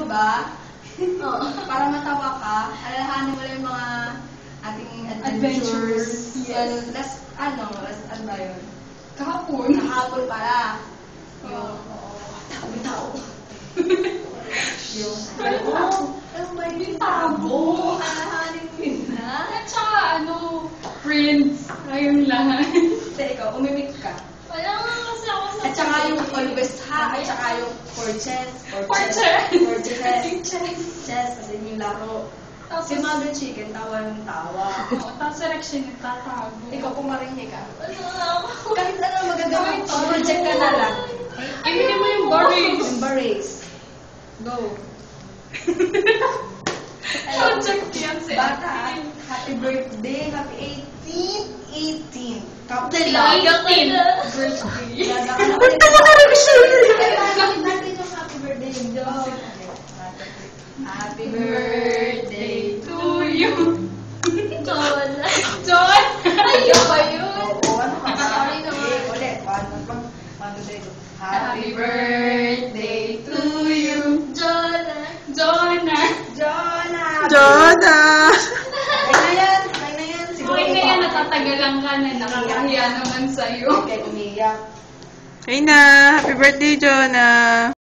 ba? Oo. Para matawa ka, alalahanin mo lang yung mga ating adventures. Yes. Last ano ba yun? Kahapon. Kahapon pala. Oo. Tao. Yung ano ba Yung tabo. Alalahanin mo yun na. At saka friends. Ayun lang. Hindi, ikaw, umimik ka. Wala nga kasi ako sa... At saka yung always ha, at saka yung for chess. Chess, kasi yung laro. Tapos, Si Mother Chicken, tawa ng tawa. tapos selection nagtatago. Ikaw, pumaringhe ka. Wala ako. Kahit ano magagawin, project ka na lang. Ibigay mo yung barrage. Embrace. Go. Project yan si Bata, happy birthday, happy 18. Birthday. Birthday. Bakit natin yung happy birthday? Happy birthday to you. John. John? Ayun ba yun? Oo, ano ka? Sorry naman. Ulit. Paano dito? Happy birthday to you. Jonah. Okay na yan. Siguro Okay na yan, natatagalan ka na. Nakakahiya naman sa'yo. Okay, umiyak. Okay na. Happy birthday, Jonah.